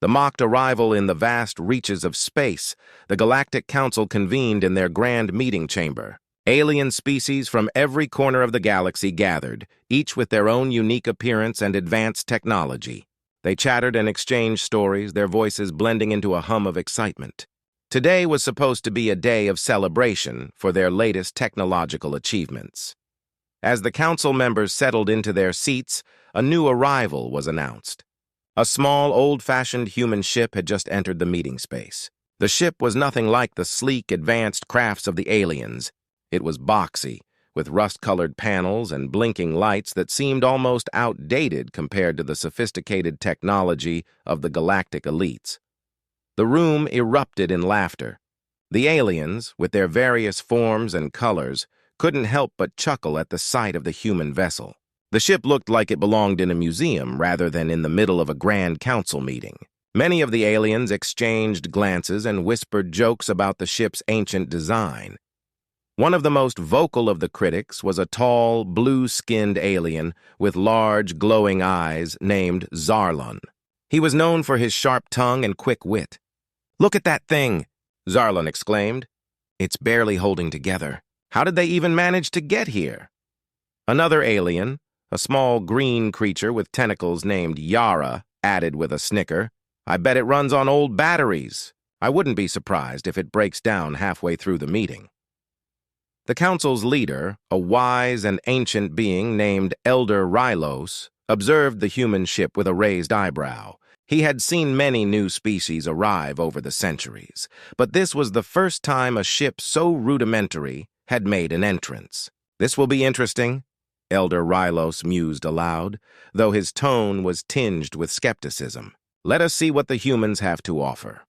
The mocked arrival in the vast reaches of space, the Galactic Council convened in their grand meeting chamber. Alien species from every corner of the galaxy gathered, each with their own unique appearance and advanced technology. They chattered and exchanged stories, their voices blending into a hum of excitement. Today was supposed to be a day of celebration for their latest technological achievements. As the council members settled into their seats, a new arrival was announced. A small, old-fashioned human ship had just entered the meeting space. The ship was nothing like the sleek, advanced crafts of the aliens. It was boxy, with rust-colored panels and blinking lights that seemed almost outdated compared to the sophisticated technology of the galactic elites. The room erupted in laughter. The aliens, with their various forms and colors, couldn't help but chuckle at the sight of the human vessel. The ship looked like it belonged in a museum rather than in the middle of a grand council meeting. Many of the aliens exchanged glances and whispered jokes about the ship's ancient design. One of the most vocal of the critics was a tall, blue-skinned alien with large, glowing eyes named Zarlon. He was known for his sharp tongue and quick wit. "Look at that thing!" Zarlon exclaimed. "It's barely holding together. How did they even manage to get here?" Another alien, a small green creature with tentacles named Yara, added with a snicker, "I bet it runs on old batteries. I wouldn't be surprised if it breaks down halfway through the meeting." The council's leader, a wise and ancient being named Elder Rylos, observed the human ship with a raised eyebrow. He had seen many new species arrive over the centuries, but this was the first time a ship so rudimentary had made an entrance. "This will be interesting," Elder Rylos mused aloud, though his tone was tinged with skepticism. "Let us see what the humans have to offer."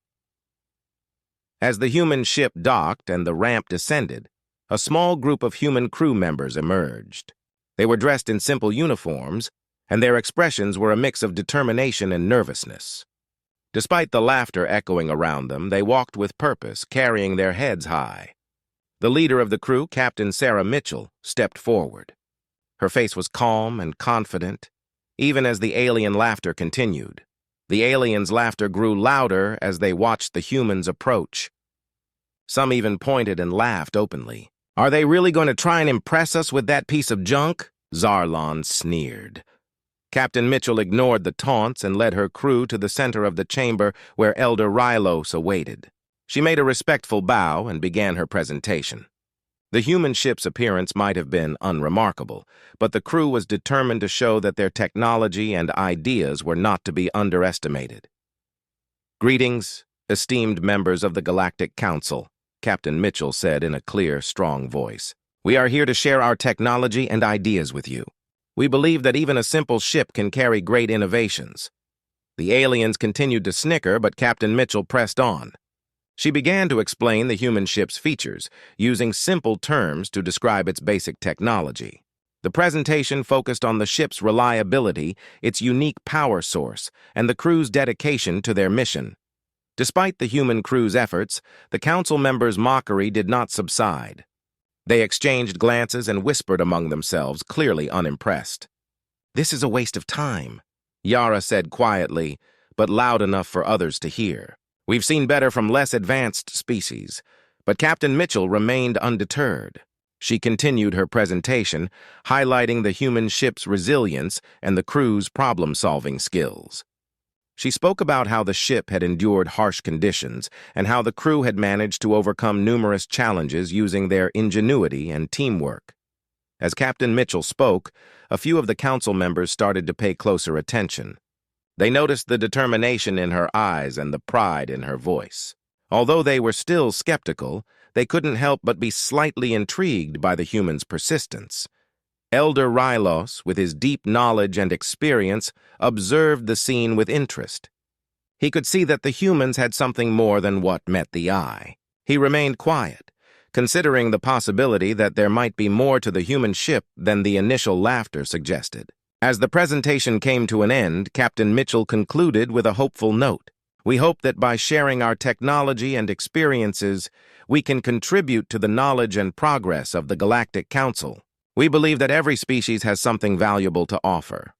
As the human ship docked and the ramp descended, a small group of human crew members emerged. They were dressed in simple uniforms, and their expressions were a mix of determination and nervousness. Despite the laughter echoing around them, they walked with purpose, carrying their heads high. The leader of the crew, Captain Sarah Mitchell, stepped forward. Her face was calm and confident, even as the alien laughter continued. The aliens' laughter grew louder as they watched the humans approach. Some even pointed and laughed openly. "Are they really going to try and impress us with that piece of junk?" Zarlon sneered. Captain Mitchell ignored the taunts and led her crew to the center of the chamber where Elder Rylos awaited. She made a respectful bow and began her presentation. The human ship's appearance might have been unremarkable, but the crew was determined to show that their technology and ideas were not to be underestimated. "Greetings, esteemed members of the Galactic Council," Captain Mitchell said in a clear, strong voice. "We are here to share our technology and ideas with you. We believe that even a simple ship can carry great innovations." The aliens continued to snicker, but Captain Mitchell pressed on. She began to explain the human ship's features, using simple terms to describe its basic technology. The presentation focused on the ship's reliability, its unique power source, and the crew's dedication to their mission. Despite the human crew's efforts, the council members' mockery did not subside. They exchanged glances and whispered among themselves, clearly unimpressed. "This is a waste of time," Yara said quietly, but loud enough for others to hear. "We've seen better from less advanced species." But Captain Mitchell remained undeterred. She continued her presentation, highlighting the human ship's resilience and the crew's problem-solving skills. She spoke about how the ship had endured harsh conditions and how the crew had managed to overcome numerous challenges using their ingenuity and teamwork. As Captain Mitchell spoke, a few of the council members started to pay closer attention. They noticed the determination in her eyes and the pride in her voice. Although they were still skeptical, they couldn't help but be slightly intrigued by the human's persistence. Elder Rylos, with his deep knowledge and experience, observed the scene with interest. He could see that the humans had something more than what met the eye. He remained quiet, considering the possibility that there might be more to the human ship than the initial laughter suggested. As the presentation came to an end, Captain Mitchell concluded with a hopeful note. "We hope that by sharing our technology and experiences, we can contribute to the knowledge and progress of the Galactic Council. We believe that every species has something valuable to offer."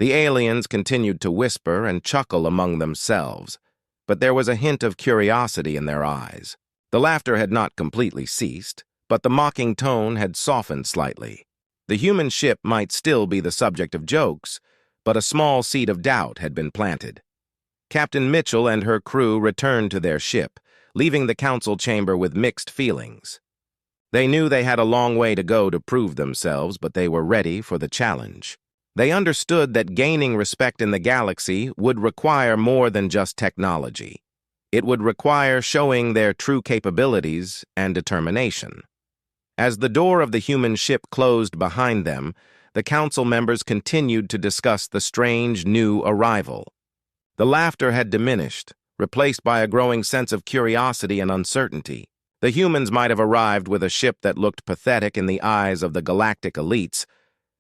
The aliens continued to whisper and chuckle among themselves, but there was a hint of curiosity in their eyes. The laughter had not completely ceased, but the mocking tone had softened slightly. The human ship might still be the subject of jokes, but a small seed of doubt had been planted. Captain Mitchell and her crew returned to their ship, leaving the council chamber with mixed feelings. They knew they had a long way to go to prove themselves, but they were ready for the challenge. They understood that gaining respect in the galaxy would require more than just technology. It would require showing their true capabilities and determination. As the door of the human ship closed behind them, the council members continued to discuss the strange new arrival. The laughter had diminished, replaced by a growing sense of curiosity and uncertainty. The humans might have arrived with a ship that looked pathetic in the eyes of the galactic elites,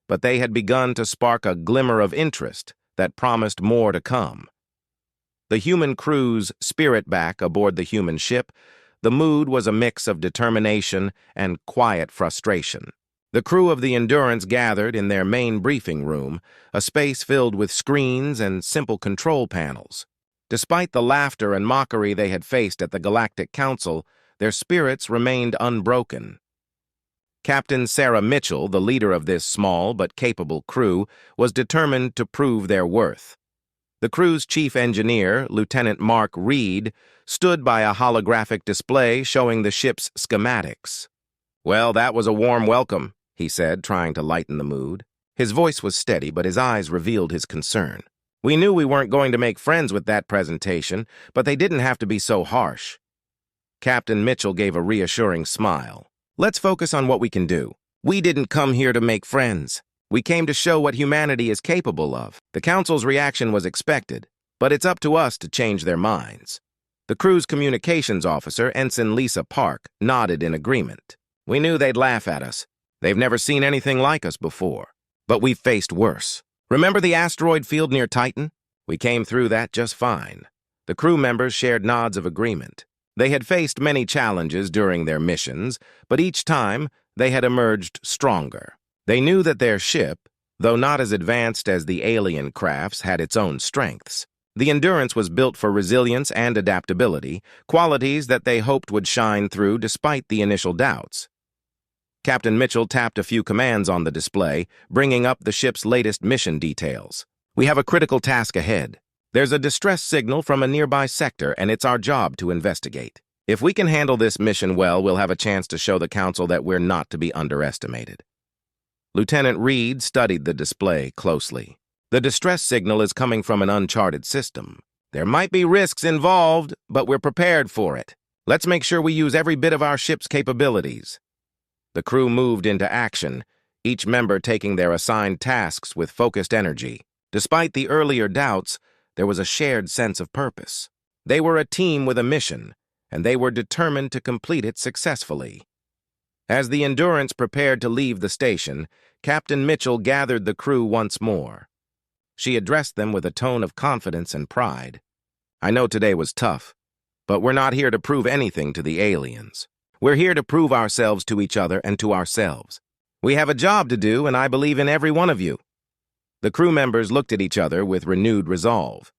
but they had begun to spark a glimmer of interest that promised more to come. The human crew's spirit back aboard the human ship, the mood was a mix of determination and quiet frustration. The crew of the Endurance gathered in their main briefing room, a space filled with screens and simple control panels. Despite the laughter and mockery they had faced at the Galactic Council, their spirits remained unbroken. Captain Sarah Mitchell, the leader of this small but capable crew, was determined to prove their worth. The crew's chief engineer, Lieutenant Mark Reed, stood by a holographic display showing the ship's schematics. "Well, that was a warm welcome," he said, trying to lighten the mood. His voice was steady, but his eyes revealed his concern. "We knew we weren't going to make friends with that presentation, but they didn't have to be so harsh." Captain Mitchell gave a reassuring smile. "Let's focus on what we can do. We didn't come here to make friends. We came to show what humanity is capable of." The Council's reaction was expected, but it's up to us to change their minds. The crew's communications officer, Ensign Lisa Park, nodded in agreement. "We knew they'd laugh at us. They've never seen anything like us before. But we've faced worse. Remember the asteroid field near Titan? We came through that just fine." The crew members shared nods of agreement. They had faced many challenges during their missions, but each time they had emerged stronger. They knew that their ship, though not as advanced as the alien crafts, had its own strengths. The Endurance was built for resilience and adaptability, qualities that they hoped would shine through despite the initial doubts. Captain Mitchell tapped a few commands on the display, bringing up the ship's latest mission details. "We have a critical task ahead. There's a distress signal from a nearby sector, and it's our job to investigate. If we can handle this mission well, we'll have a chance to show the Council that we're not to be underestimated." Lieutenant Reed studied the display closely. "The distress signal is coming from an uncharted system. There might be risks involved, but we're prepared for it. Let's make sure we use every bit of our ship's capabilities." The crew moved into action, each member taking their assigned tasks with focused energy. Despite the earlier doubts, there was a shared sense of purpose. They were a team with a mission, and they were determined to complete it successfully. As the Endurance prepared to leave the station, Captain Mitchell gathered the crew once more. She addressed them with a tone of confidence and pride. "I know today was tough, but we're not here to prove anything to the aliens. We're here to prove ourselves to each other and to ourselves. We have a job to do, and I believe in every one of you." The crew members looked at each other with renewed resolve.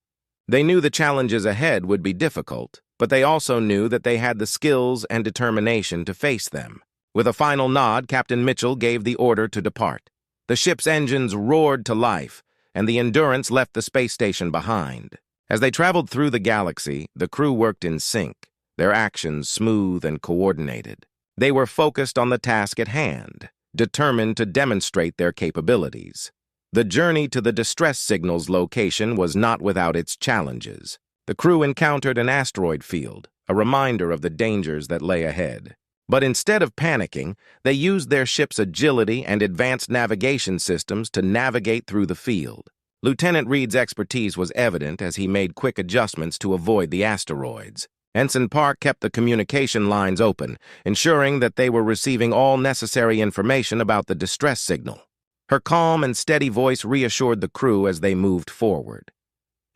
They knew the challenges ahead would be difficult, but they also knew that they had the skills and determination to face them. With a final nod, Captain Mitchell gave the order to depart. The ship's engines roared to life, and the Endurance left the space station behind. As they traveled through the galaxy, the crew worked in sync, their actions smooth and coordinated. They were focused on the task at hand, determined to demonstrate their capabilities. The journey to the distress signal's location was not without its challenges. The crew encountered an asteroid field, a reminder of the dangers that lay ahead. But instead of panicking, they used their ship's agility and advanced navigation systems to navigate through the field. Lieutenant Reed's expertise was evident as he made quick adjustments to avoid the asteroids. Ensign Park kept the communication lines open, ensuring that they were receiving all necessary information about the distress signal. Her calm and steady voice reassured the crew as they moved forward.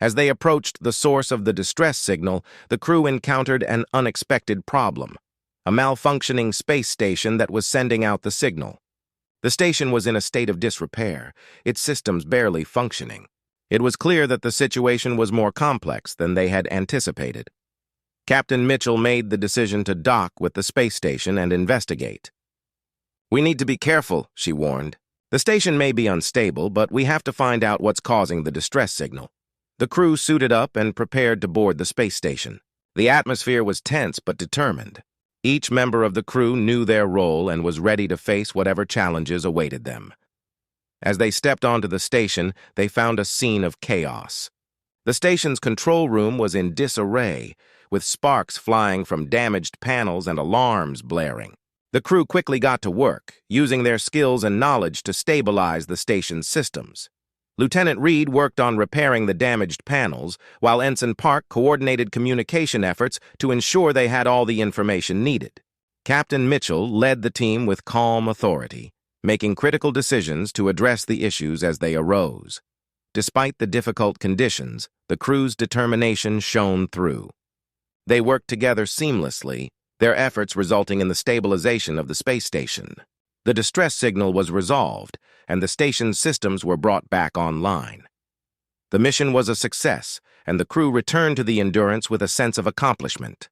As they approached the source of the distress signal, the crew encountered an unexpected problem: a malfunctioning space station that was sending out the signal. The station was in a state of disrepair, its systems barely functioning. It was clear that the situation was more complex than they had anticipated. Captain Mitchell made the decision to dock with the space station and investigate. "We need to be careful," she warned. "The station may be unstable, but we have to find out what's causing the distress signal." The crew suited up and prepared to board the space station. The atmosphere was tense but determined. Each member of the crew knew their role and was ready to face whatever challenges awaited them. As they stepped onto the station, they found a scene of chaos. The station's control room was in disarray, with sparks flying from damaged panels and alarms blaring. The crew quickly got to work, using their skills and knowledge to stabilize the station's systems. Lieutenant Reed worked on repairing the damaged panels, while Ensign Park coordinated communication efforts to ensure they had all the information needed. Captain Mitchell led the team with calm authority, making critical decisions to address the issues as they arose. Despite the difficult conditions, the crew's determination shone through. They worked together seamlessly, their efforts resulting in the stabilization of the space station. The distress signal was resolved, and the station's systems were brought back online. The mission was a success, and the crew returned to the Endurance with a sense of accomplishment.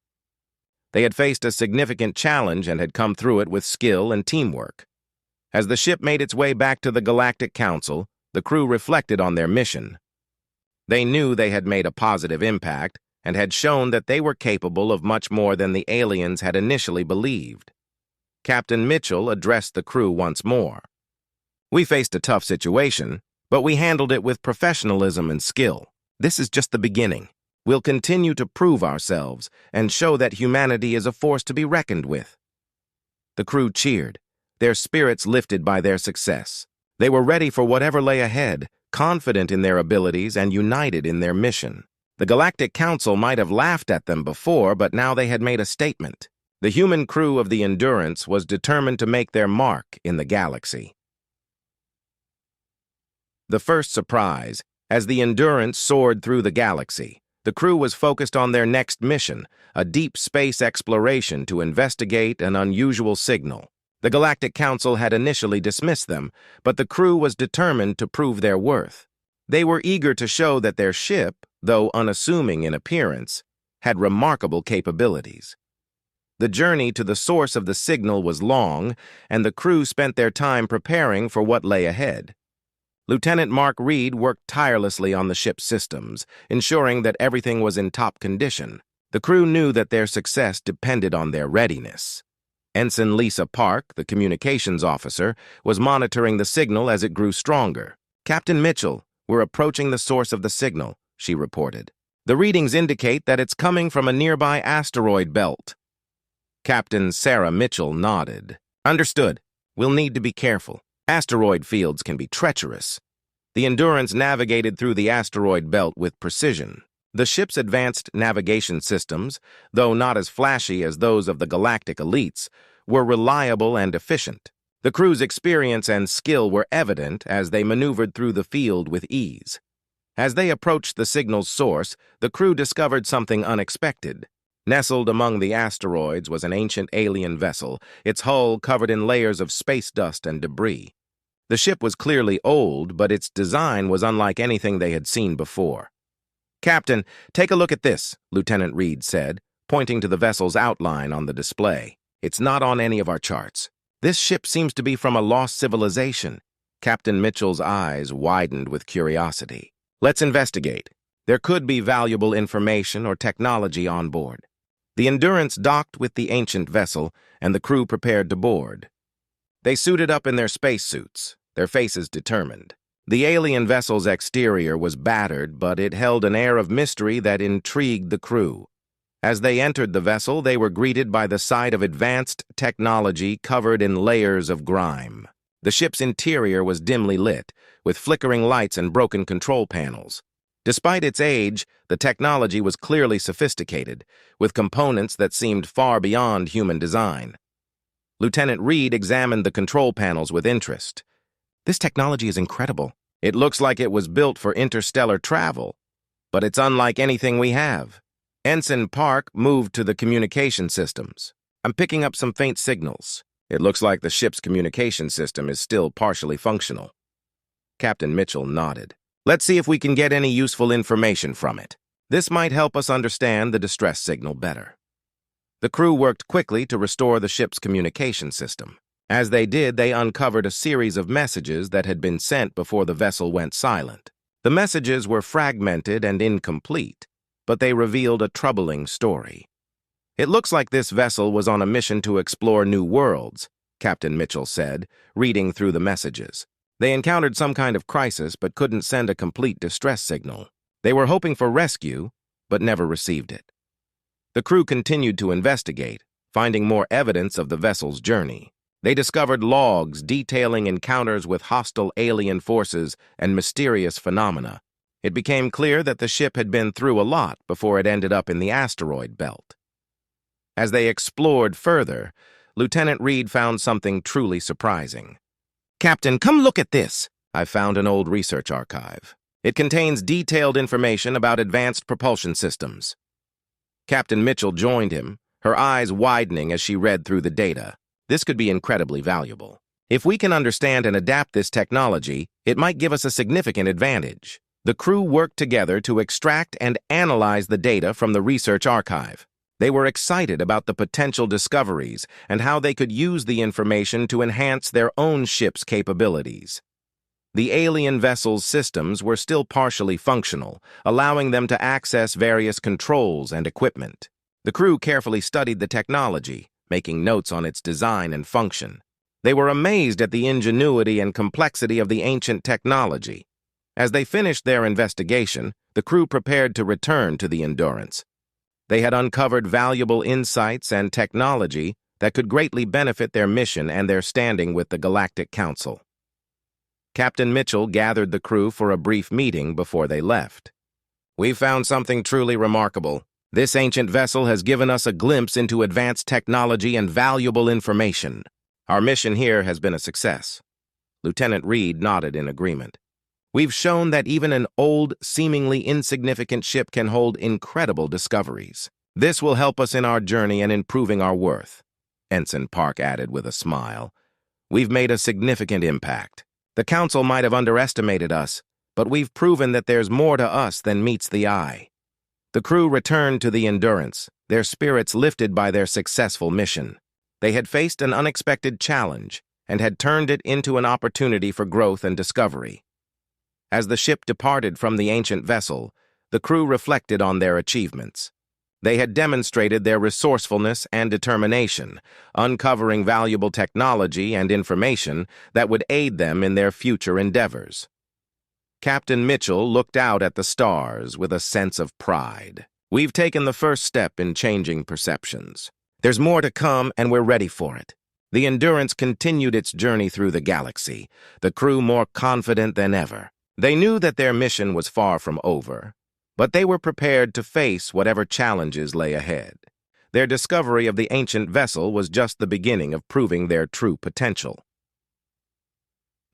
They had faced a significant challenge and had come through it with skill and teamwork. As the ship made its way back to the Galactic Council, the crew reflected on their mission. They knew they had made a positive impact and had shown that they were capable of much more than the aliens had initially believed. Captain Mitchell addressed the crew once more. "We faced a tough situation, but we handled it with professionalism and skill. This is just the beginning. We'll continue to prove ourselves and show that humanity is a force to be reckoned with." The crew cheered, their spirits lifted by their success. They were ready for whatever lay ahead, confident in their abilities and united in their mission. The Galactic Council might have laughed at them before, but now they had made a statement. The human crew of the Endurance was determined to make their mark in the galaxy. The first surprise, as the Endurance soared through the galaxy, the crew was focused on their next mission, a deep space exploration to investigate an unusual signal. The Galactic Council had initially dismissed them, but the crew was determined to prove their worth. They were eager to show that their ship, though unassuming in appearance, had remarkable capabilities. The journey to the source of the signal was long, and the crew spent their time preparing for what lay ahead. Lieutenant Mark Reed worked tirelessly on the ship's systems, ensuring that everything was in top condition. The crew knew that their success depended on their readiness. Ensign Lisa Park, the communications officer, was monitoring the signal as it grew stronger. "Captain Mitchell, we're approaching the source of the signal," she reported. "The readings indicate that it's coming from a nearby asteroid belt." Captain Sarah Mitchell nodded. "Understood. We'll need to be careful. Asteroid fields can be treacherous." The Endurance navigated through the asteroid belt with precision. The ship's advanced navigation systems, though not as flashy as those of the galactic elites, were reliable and efficient. The crew's experience and skill were evident as they maneuvered through the field with ease. As they approached the signal's source, the crew discovered something unexpected. Nestled among the asteroids was an ancient alien vessel, its hull covered in layers of space dust and debris. The ship was clearly old, but its design was unlike anything they had seen before. "Captain, take a look at this," Lieutenant Reed said, pointing to the vessel's outline on the display. "It's not on any of our charts. This ship seems to be from a lost civilization." Captain Mitchell's eyes widened with curiosity. "Let's investigate. There could be valuable information or technology on board." The Endurance docked with the ancient vessel, and the crew prepared to board. They suited up in their spacesuits, their faces determined. The alien vessel's exterior was battered, but it held an air of mystery that intrigued the crew. As they entered the vessel, they were greeted by the sight of advanced technology covered in layers of grime. The ship's interior was dimly lit, with flickering lights and broken control panels. Despite its age, the technology was clearly sophisticated, with components that seemed far beyond human design. Lieutenant Reed examined the control panels with interest. "This technology is incredible. It looks like it was built for interstellar travel, but it's unlike anything we have." Ensign Park moved to the communication systems. "I'm picking up some faint signals. It looks like the ship's communication system is still partially functional." Captain Mitchell nodded. Let's see if we can get any useful information from it. This might help us understand the distress signal better." The crew worked quickly to restore the ship's communication system. As they did, they uncovered a series of messages that had been sent before the vessel went silent. The messages were fragmented and incomplete, but they revealed a troubling story. "It looks like this vessel was on a mission to explore new worlds," Captain Mitchell said, reading through the messages. "They encountered some kind of crisis but couldn't send a complete distress signal. They were hoping for rescue, but never received it." The crew continued to investigate, finding more evidence of the vessel's journey. They discovered logs detailing encounters with hostile alien forces and mysterious phenomena. It became clear that the ship had been through a lot before it ended up in the asteroid belt. As they explored further, Lieutenant Reed found something truly surprising. "Captain, come look at this." I found an old research archive. It contains detailed information about advanced propulsion systems. Captain Mitchell joined him, her eyes widening as she read through the data. This could be incredibly valuable. If we can understand and adapt this technology, it might give us a significant advantage. The crew worked together to extract and analyze the data from the research archive. They were excited about the potential discoveries and how they could use the information to enhance their own ship's capabilities. The alien vessel's systems were still partially functional, allowing them to access various controls and equipment. The crew carefully studied the technology, making notes on its design and function. They were amazed at the ingenuity and complexity of the ancient technology. As they finished their investigation, the crew prepared to return to the Endurance. They had uncovered valuable insights and technology that could greatly benefit their mission and their standing with the Galactic Council. Captain Mitchell gathered the crew for a brief meeting before they left. "We found something truly remarkable. This ancient vessel has given us a glimpse into advanced technology and valuable information. Our mission here has been a success." Lieutenant Reed nodded in agreement. "We've shown that even an old, seemingly insignificant ship can hold incredible discoveries. This will help us in our journey and improving our worth," Ensign Park added with a smile. "We've made a significant impact. The Council might have underestimated us, but we've proven that there's more to us than meets the eye." The crew returned to the Endurance, their spirits lifted by their successful mission. They had faced an unexpected challenge and had turned it into an opportunity for growth and discovery. As the ship departed from the ancient vessel, the crew reflected on their achievements. They had demonstrated their resourcefulness and determination, uncovering valuable technology and information that would aid them in their future endeavors. Captain Mitchell looked out at the stars with a sense of pride. "We've taken the first step in changing perceptions. There's more to come, and we're ready for it." The Endurance continued its journey through the galaxy, the crew more confident than ever. They knew that their mission was far from over, but they were prepared to face whatever challenges lay ahead. Their discovery of the ancient vessel was just the beginning of proving their true potential.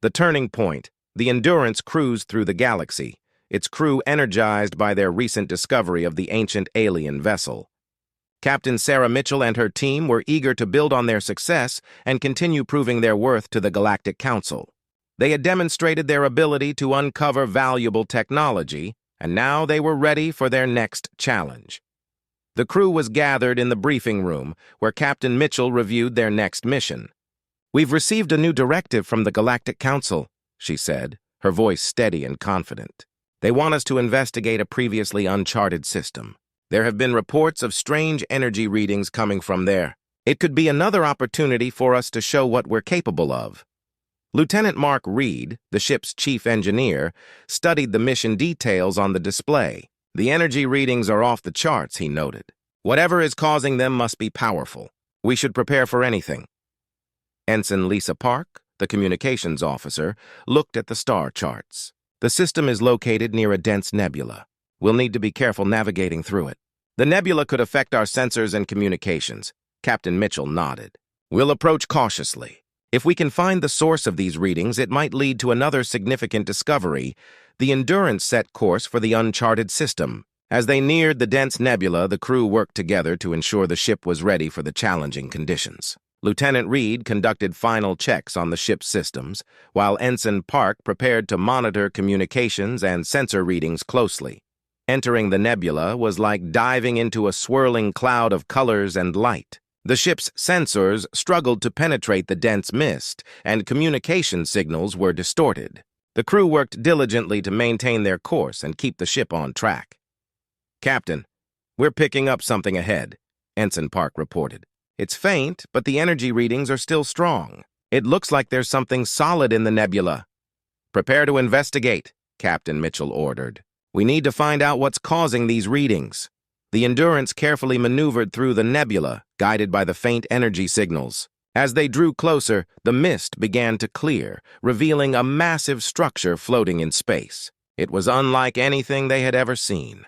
The turning point. The Endurance cruised through the galaxy, its crew energized by their recent discovery of the ancient alien vessel. Captain Sarah Mitchell and her team were eager to build on their success and continue proving their worth to the Galactic Council. They had demonstrated their ability to uncover valuable technology, and now they were ready for their next challenge. The crew was gathered in the briefing room, where Captain Mitchell reviewed their next mission. "We've received a new directive from the Galactic Council," she said, her voice steady and confident. "They want us to investigate a previously uncharted system. There have been reports of strange energy readings coming from there. It could be another opportunity for us to show what we're capable of." Lieutenant Mark Reed, the ship's chief engineer, studied the mission details on the display. "The energy readings are off the charts," he noted. "Whatever is causing them must be powerful. We should prepare for anything." Ensign Lisa Park, the communications officer, looked at the star charts. "The system is located near a dense nebula. We'll need to be careful navigating through it. The nebula could affect our sensors and communications." Captain Mitchell nodded. "We'll approach cautiously. If we can find the source of these readings, it might lead to another significant discovery." The Endurance set course for the uncharted system. As they neared the dense nebula, the crew worked together to ensure the ship was ready for the challenging conditions. Lieutenant Reed conducted final checks on the ship's systems, while Ensign Park prepared to monitor communications and sensor readings closely. Entering the nebula was like diving into a swirling cloud of colors and light. The ship's sensors struggled to penetrate the dense mist, and communication signals were distorted. The crew worked diligently to maintain their course and keep the ship on track. "Captain, we're picking up something ahead," Ensign Park reported. "It's faint, but the energy readings are still strong. It looks like there's something solid in the nebula." "Prepare to investigate," Captain Mitchell ordered. "We need to find out what's causing these readings." The Endurance carefully maneuvered through the nebula, guided by the faint energy signals. As they drew closer, the mist began to clear, revealing a massive structure floating in space. It was unlike anything they had ever seen.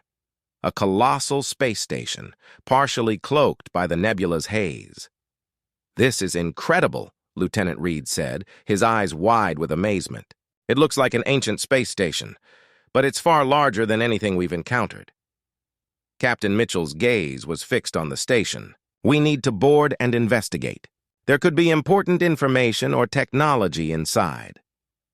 A colossal space station, partially cloaked by the nebula's haze. "This is incredible," Lieutenant Reed said, his eyes wide with amazement. "It looks like an ancient space station, but it's far larger than anything we've encountered." Captain Mitchell's gaze was fixed on the station. "We need to board and investigate. There could be important information or technology inside."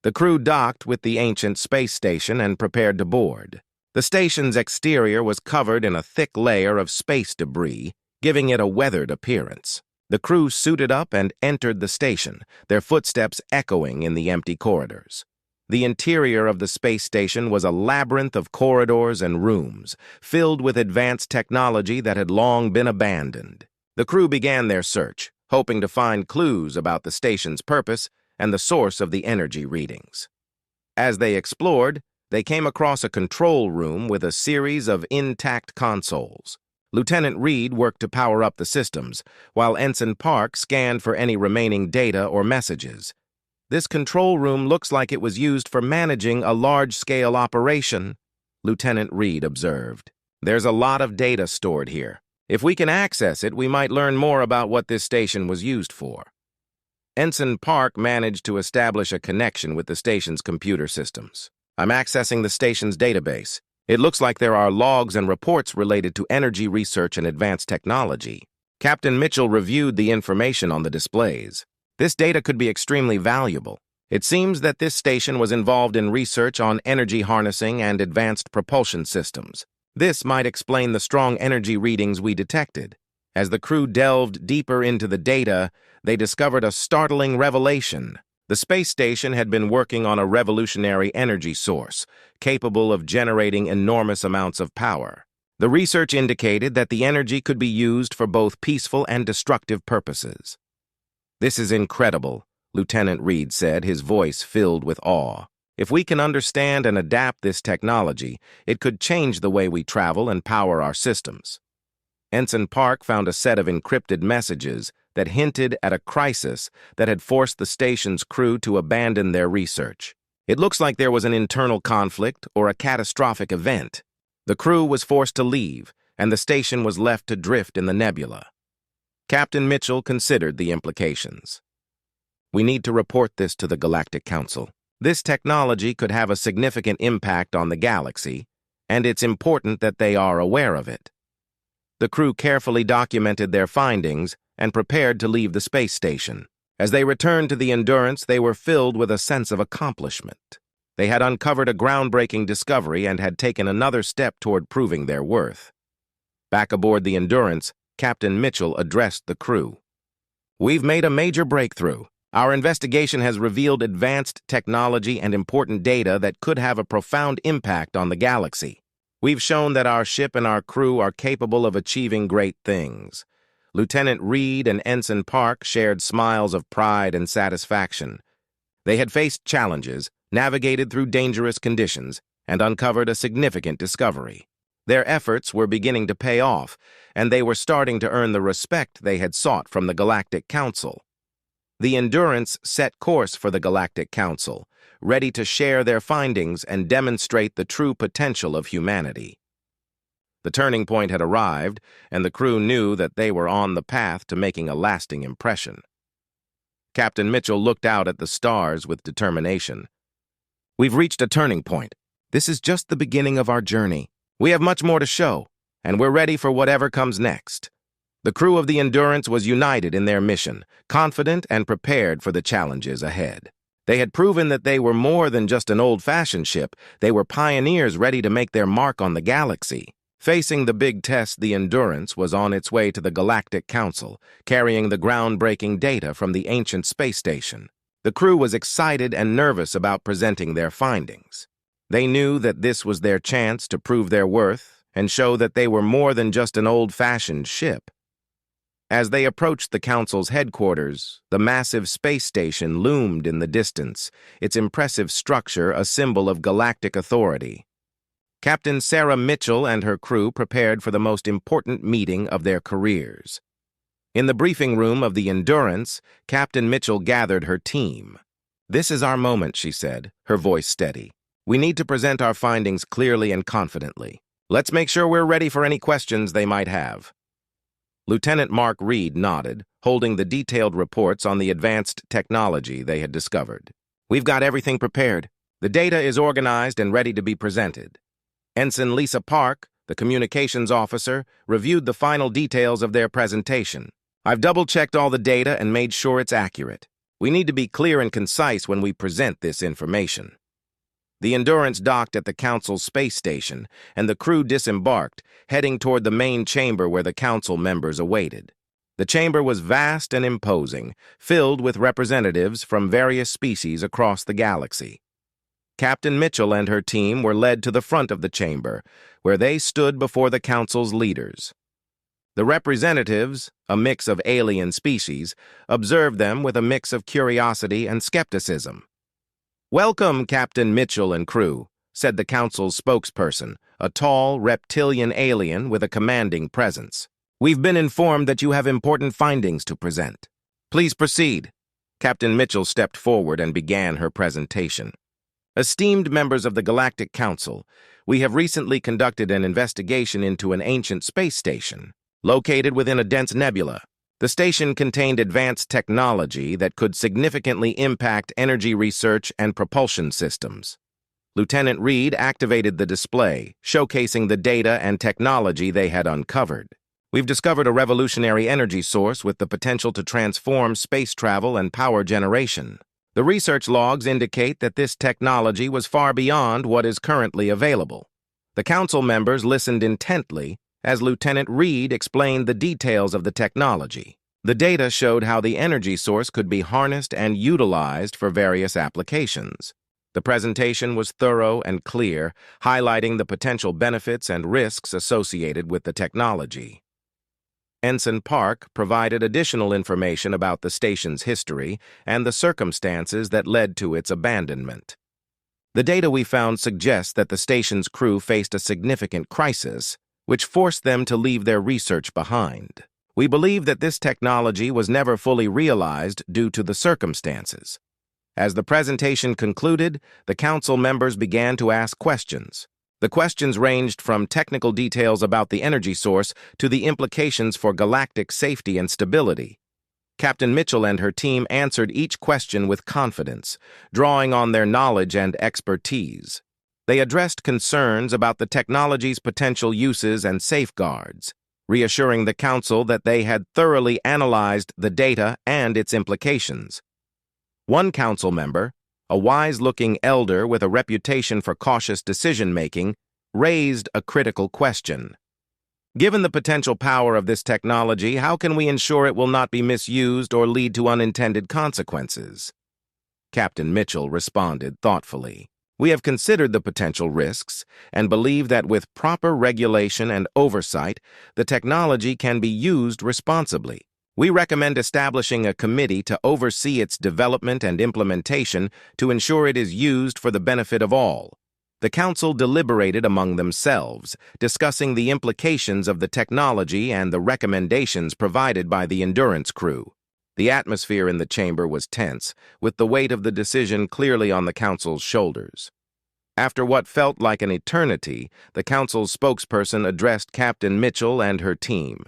The crew docked with the ancient space station and prepared to board. The station's exterior was covered in a thick layer of space debris, giving it a weathered appearance. The crew suited up and entered the station, their footsteps echoing in the empty corridors. The interior of the space station was a labyrinth of corridors and rooms, filled with advanced technology that had long been abandoned. The crew began their search, hoping to find clues about the station's purpose and the source of the energy readings. As they explored, they came across a control room with a series of intact consoles. Lieutenant Reed worked to power up the systems, while Ensign Park scanned for any remaining data or messages. "This control room looks like it was used for managing a large-scale operation," Lieutenant Reed observed. "There's a lot of data stored here. If we can access it, we might learn more about what this station was used for." Ensign Park managed to establish a connection with the station's computer systems. "I'm accessing the station's database. It looks like there are logs and reports related to energy research and advanced technology." Captain Mitchell reviewed the information on the displays. "This data could be extremely valuable. It seems that this station was involved in research on energy harnessing and advanced propulsion systems. This might explain the strong energy readings we detected." As the crew delved deeper into the data, they discovered a startling revelation. The space station had been working on a revolutionary energy source, capable of generating enormous amounts of power. The research indicated that the energy could be used for both peaceful and destructive purposes. "This is incredible," Lieutenant Reed said, his voice filled with awe. "If we can understand and adapt this technology, it could change the way we travel and power our systems." Ensign Park found a set of encrypted messages that hinted at a crisis that had forced the station's crew to abandon their research. It looks like there was an internal conflict or a catastrophic event. The crew was forced to leave, and the station was left to drift in the nebula. Captain Mitchell considered the implications. "We need to report this to the Galactic Council. This technology could have a significant impact on the galaxy, and it's important that they are aware of it." The crew carefully documented their findings and prepared to leave the space station. As they returned to the Endurance, they were filled with a sense of accomplishment. They had uncovered a groundbreaking discovery and had taken another step toward proving their worth. Back aboard the Endurance, Captain Mitchell addressed the crew. "We've made a major breakthrough. Our investigation has revealed advanced technology and important data that could have a profound impact on the galaxy. We've shown that our ship and our crew are capable of achieving great things." Lieutenant Reed and Ensign Park shared smiles of pride and satisfaction. They had faced challenges, navigated through dangerous conditions, and uncovered a significant discovery. Their efforts were beginning to pay off, and they were starting to earn the respect they had sought from the Galactic Council. The Endurance set course for the Galactic Council, ready to share their findings and demonstrate the true potential of humanity. The turning point had arrived, and the crew knew that they were on the path to making a lasting impression. Captain Mitchell looked out at the stars with determination. "We've reached a turning point. This is just the beginning of our journey. We have much more to show, and we're ready for whatever comes next." The crew of the Endurance was united in their mission, confident and prepared for the challenges ahead. They had proven that they were more than just an old-fashioned ship. They were pioneers ready to make their mark on the galaxy. Facing the big test, the Endurance was on its way to the Galactic Council, carrying the groundbreaking data from the ancient space station. The crew was excited and nervous about presenting their findings. They knew that this was their chance to prove their worth and show that they were more than just an old-fashioned ship. As they approached the Council's headquarters, the massive space station loomed in the distance, its impressive structure a symbol of galactic authority. Captain Sarah Mitchell and her crew prepared for the most important meeting of their careers. In the briefing room of the Endurance, Captain Mitchell gathered her team. "This is our moment," she said, her voice steady. "We need to present our findings clearly and confidently. Let's make sure we're ready for any questions they might have." Lieutenant Mark Reed nodded, holding the detailed reports on the advanced technology they had discovered. "We've got everything prepared. The data is organized and ready to be presented." Ensign Lisa Park, the communications officer, reviewed the final details of their presentation. "I've double-checked all the data and made sure it's accurate. We need to be clear and concise when we present this information." The Endurance docked at the Council's space station, and the crew disembarked, heading toward the main chamber where the Council members awaited. The chamber was vast and imposing, filled with representatives from various species across the galaxy. Captain Mitchell and her team were led to the front of the chamber, where they stood before the Council's leaders. The representatives, a mix of alien species, observed them with a mix of curiosity and skepticism. "Welcome, Captain Mitchell and crew," said the Council's spokesperson, a tall, reptilian alien with a commanding presence. "We've been informed that you have important findings to present. Please proceed." Captain Mitchell stepped forward and began her presentation. "Esteemed members of the Galactic Council, we have recently conducted an investigation into an ancient space station, located within a dense nebula. The station contained advanced technology that could significantly impact energy research and propulsion systems." Lieutenant Reed activated the display, showcasing the data and technology they had uncovered. "We've discovered a revolutionary energy source with the potential to transform space travel and power generation. The research logs indicate that this technology was far beyond what is currently available." The Council members listened intently as Lieutenant Reed explained the details of the technology. The data showed how the energy source could be harnessed and utilized for various applications. The presentation was thorough and clear, highlighting the potential benefits and risks associated with the technology. Ensign Park provided additional information about the station's history and the circumstances that led to its abandonment. "The data we found suggests that the station's crew faced a significant crisis, which forced them to leave their research behind. We believe that this technology was never fully realized due to the circumstances." As the presentation concluded, the Council members began to ask questions. The questions ranged from technical details about the energy source to the implications for galactic safety and stability. Captain Mitchell and her team answered each question with confidence, drawing on their knowledge and expertise. They addressed concerns about the technology's potential uses and safeguards, reassuring the Council that they had thoroughly analyzed the data and its implications. One Council member, a wise-looking elder with a reputation for cautious decision-making, raised a critical question. "Given the potential power of this technology, how can we ensure it will not be misused or lead to unintended consequences?" Captain Mitchell responded thoughtfully. "We have considered the potential risks and believe that with proper regulation and oversight, the technology can be used responsibly. We recommend establishing a committee to oversee its development and implementation to ensure it is used for the benefit of all." The Council deliberated among themselves, discussing the implications of the technology and the recommendations provided by the Endurance crew. The atmosphere in the chamber was tense, with the weight of the decision clearly on the Council's shoulders. After what felt like an eternity, the Council's spokesperson addressed Captain Mitchell and her team.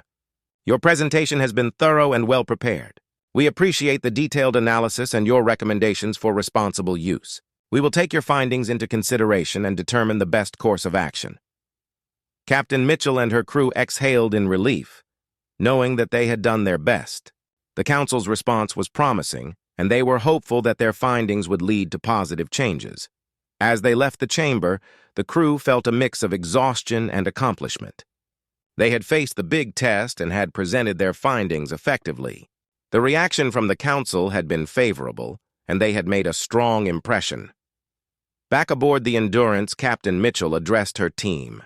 "Your presentation has been thorough and well prepared. We appreciate the detailed analysis and your recommendations for responsible use. We will take your findings into consideration and determine the best course of action." Captain Mitchell and her crew exhaled in relief. knowing that they had done their best. The council's response was promising, and they were hopeful that their findings would lead to positive changes. As they left the chamber, the crew felt a mix of exhaustion and accomplishment. They had faced the big test and had presented their findings effectively. The reaction from the council had been favorable, and they had made a strong impression. Back aboard the Endurance, Captain Mitchell addressed her team.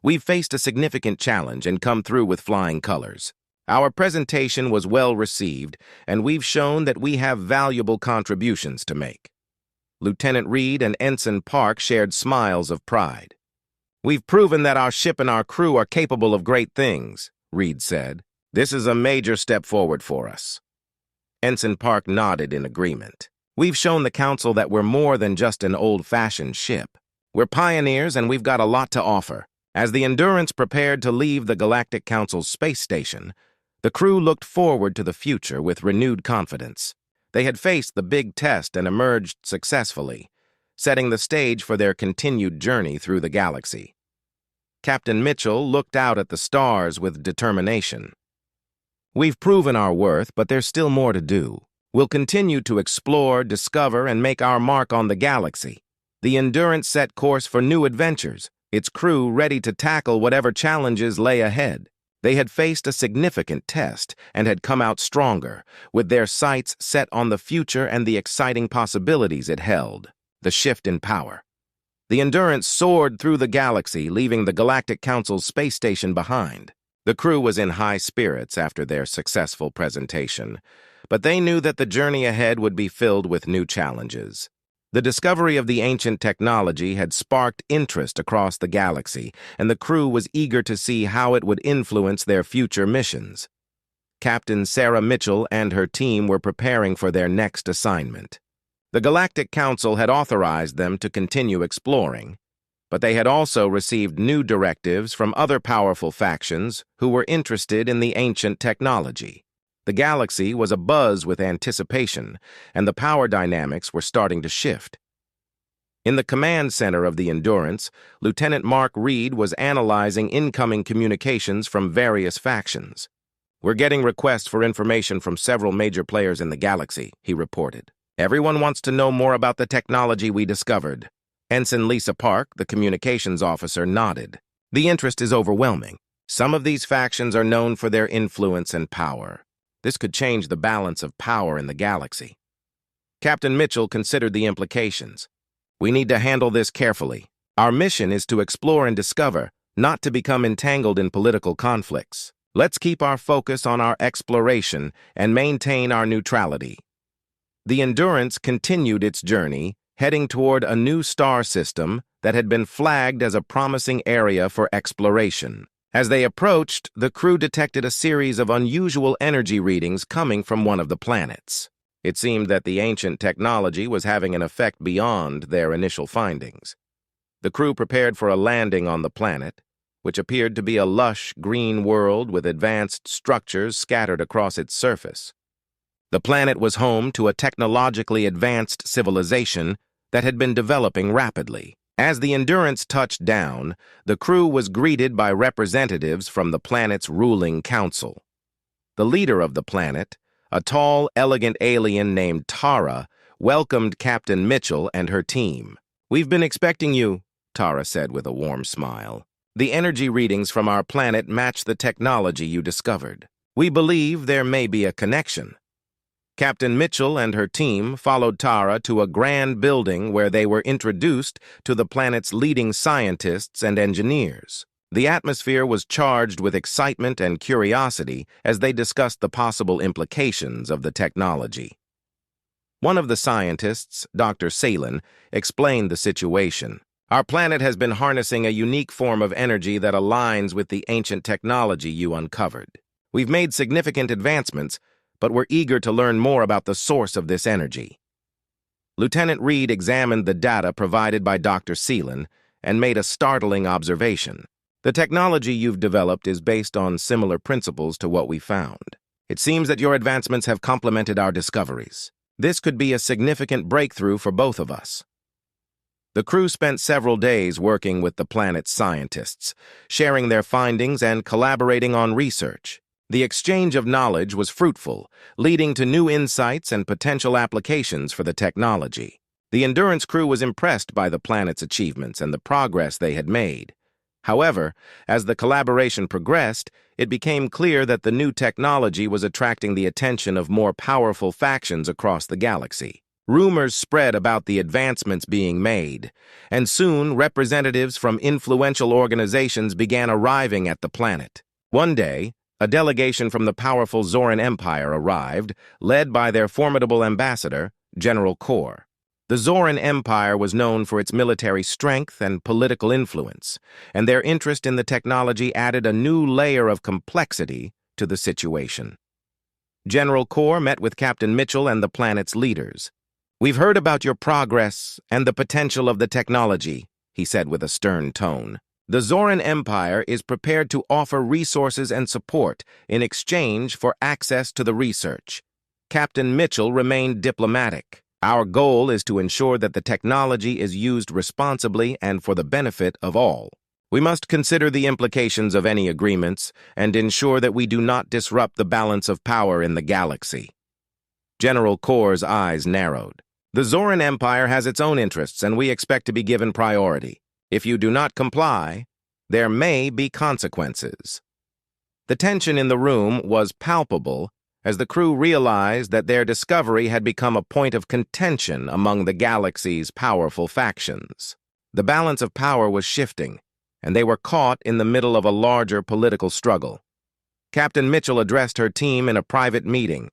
"We've faced a significant challenge and come through with flying colors. Our presentation was well received, and we've shown that we have valuable contributions to make." Lieutenant Reed and Ensign Park shared smiles of pride. "We've proven that our ship and our crew are capable of great things," Reed said. "This is a major step forward for us." Ensign Park nodded in agreement. "We've shown the council that we're more than just an old-fashioned ship. We're pioneers and we've got a lot to offer." As the Endurance prepared to leave the Galactic Council's space station, the crew looked forward to the future with renewed confidence. They had faced the big test and emerged successfully, setting the stage for their continued journey through the galaxy. Captain Mitchell looked out at the stars with determination. "We've proven our worth, but there's still more to do. We'll continue to explore, discover, and make our mark on the galaxy." The Endurance set course for new adventures, its crew ready to tackle whatever challenges lay ahead. They had faced a significant test and had come out stronger, with their sights set on the future and the exciting possibilities it held. The shift in power. The Endurance soared through the galaxy, leaving the Galactic Council's space station behind. The crew was in high spirits after their successful presentation, but they knew that the journey ahead would be filled with new challenges. The discovery of the ancient technology had sparked interest across the galaxy, and the crew was eager to see how it would influence their future missions. Captain Sarah Mitchell and her team were preparing for their next assignment. The Galactic Council had authorized them to continue exploring, but they had also received new directives from other powerful factions who were interested in the ancient technology. The galaxy was abuzz with anticipation, and the power dynamics were starting to shift. In the command center of the Endurance, Lieutenant Mark Reed was analyzing incoming communications from various factions. "We're getting requests for information from several major players in the galaxy," he reported. "Everyone wants to know more about the technology we discovered." Ensign Lisa Park, the communications officer, nodded. "The interest is overwhelming. Some of these factions are known for their influence and power. This could change the balance of power in the galaxy." Captain Mitchell considered the implications. "We need to handle this carefully. Our mission is to explore and discover, not to become entangled in political conflicts. Let's keep our focus on our exploration and maintain our neutrality." The Endurance continued its journey, heading toward a new star system that had been flagged as a promising area for exploration. As they approached, the crew detected a series of unusual energy readings coming from one of the planets. It seemed that the ancient technology was having an effect beyond their initial findings. The crew prepared for a landing on the planet, which appeared to be a lush green world with advanced structures scattered across its surface. The planet was home to a technologically advanced civilization that had been developing rapidly. As the Endurance touched down, the crew was greeted by representatives from the planet's ruling council. The leader of the planet, a tall, elegant alien named Tara, welcomed Captain Mitchell and her team. "We've been expecting you," Tara said with a warm smile. "The energy readings from our planet match the technology you discovered. We believe there may be a connection." Captain Mitchell and her team followed Tara to a grand building where they were introduced to the planet's leading scientists and engineers. The atmosphere was charged with excitement and curiosity as they discussed the possible implications of the technology. One of the scientists, Dr. Salin, explained the situation. "Our planet has been harnessing a unique form of energy that aligns with the ancient technology you uncovered. We've made significant advancements, but we're eager to learn more about the source of this energy." Lieutenant Reed examined the data provided by Dr. Seelan and made a startling observation. "The technology you've developed is based on similar principles to what we found. It seems that your advancements have complemented our discoveries. This could be a significant breakthrough for both of us." The crew spent several days working with the planet's scientists, sharing their findings and collaborating on research. The exchange of knowledge was fruitful, leading to new insights and potential applications for the technology. The Endurance crew was impressed by the planet's achievements and the progress they had made. However, as the collaboration progressed, it became clear that the new technology was attracting the attention of more powerful factions across the galaxy. Rumors spread about the advancements being made, and soon representatives from influential organizations began arriving at the planet. One day, a delegation from the powerful Zoran Empire arrived, led by their formidable ambassador, General Kor. The Zoran Empire was known for its military strength and political influence, and their interest in the technology added a new layer of complexity to the situation. General Kor met with Captain Mitchell and the planet's leaders. "We've heard about your progress and the potential of the technology," he said with a stern tone. "The Zoran Empire is prepared to offer resources and support in exchange for access to the research." Captain Mitchell remained diplomatic. "Our goal is to ensure that the technology is used responsibly and for the benefit of all. We must consider the implications of any agreements and ensure that we do not disrupt the balance of power in the galaxy." General Kor's eyes narrowed. "The Zoran Empire has its own interests, and we expect to be given priority. If you do not comply, there may be consequences." The tension in the room was palpable as the crew realized that their discovery had become a point of contention among the galaxy's powerful factions. The balance of power was shifting, and they were caught in the middle of a larger political struggle. Captain Mitchell addressed her team in a private meeting.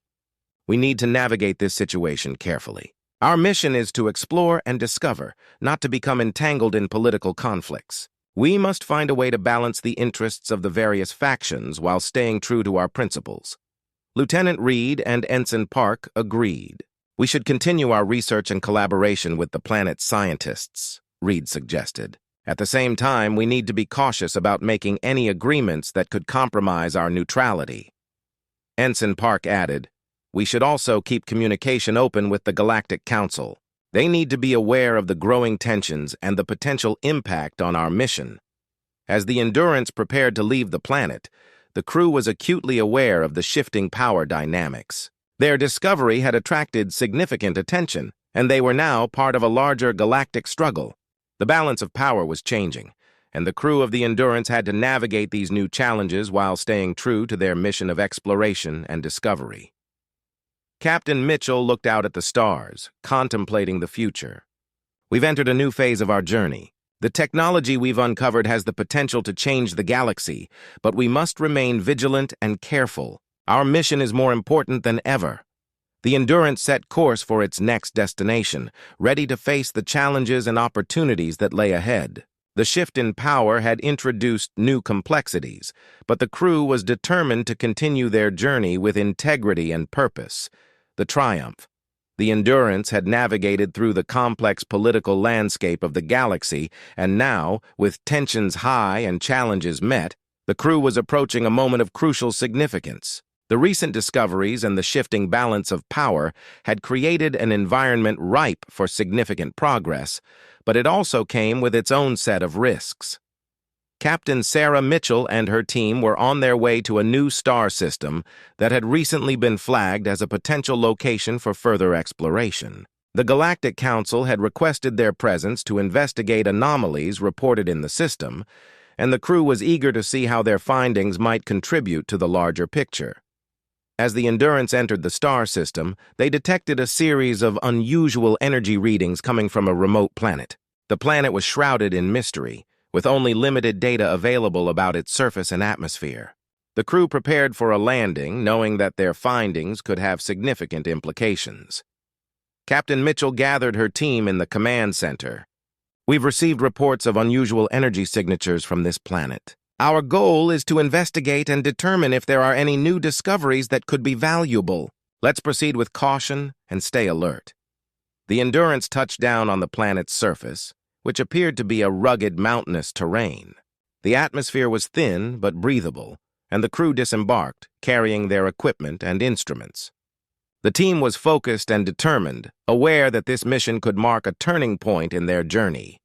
"We need to navigate this situation carefully. Our mission is to explore and discover, not to become entangled in political conflicts. We must find a way to balance the interests of the various factions while staying true to our principles." Lieutenant Reed and Ensign Park agreed. "We should continue our research and collaboration with the planet's scientists," Reed suggested. "At the same time, we need to be cautious about making any agreements that could compromise our neutrality." Ensign Park added, "We should also keep communication open with the Galactic Council. They need to be aware of the growing tensions and the potential impact on our mission." As the Endurance prepared to leave the planet, the crew was acutely aware of the shifting power dynamics. Their discovery had attracted significant attention, and they were now part of a larger galactic struggle. The balance of power was changing, and the crew of the Endurance had to navigate these new challenges while staying true to their mission of exploration and discovery. Captain Mitchell looked out at the stars, contemplating the future. "We've entered a new phase of our journey. The technology we've uncovered has the potential to change the galaxy, but we must remain vigilant and careful. Our mission is more important than ever." The Endurance set course for its next destination, ready to face the challenges and opportunities that lay ahead. The shift in power had introduced new complexities, but the crew was determined to continue their journey with integrity and purpose. The triumph. The Endurance had navigated through the complex political landscape of the galaxy, and now, with tensions high and challenges met, the crew was approaching a moment of crucial significance. The recent discoveries and the shifting balance of power had created an environment ripe for significant progress, but it also came with its own set of risks. Captain Sarah Mitchell and her team were on their way to a new star system that had recently been flagged as a potential location for further exploration. The Galactic Council had requested their presence to investigate anomalies reported in the system, and the crew was eager to see how their findings might contribute to the larger picture. As the Endurance entered the star system, they detected a series of unusual energy readings coming from a remote planet. The planet was shrouded in mystery, with only limited data available about its surface and atmosphere. The crew prepared for a landing, knowing that their findings could have significant implications. Captain Mitchell gathered her team in the command center. "We've received reports of unusual energy signatures from this planet. Our goal is to investigate and determine if there are any new discoveries that could be valuable. Let's proceed with caution and stay alert." The Endurance touched down on the planet's surface, which appeared to be a rugged mountainous terrain. The atmosphere was thin but breathable, and the crew disembarked, carrying their equipment and instruments. The team was focused and determined, aware that this mission could mark a turning point in their journey.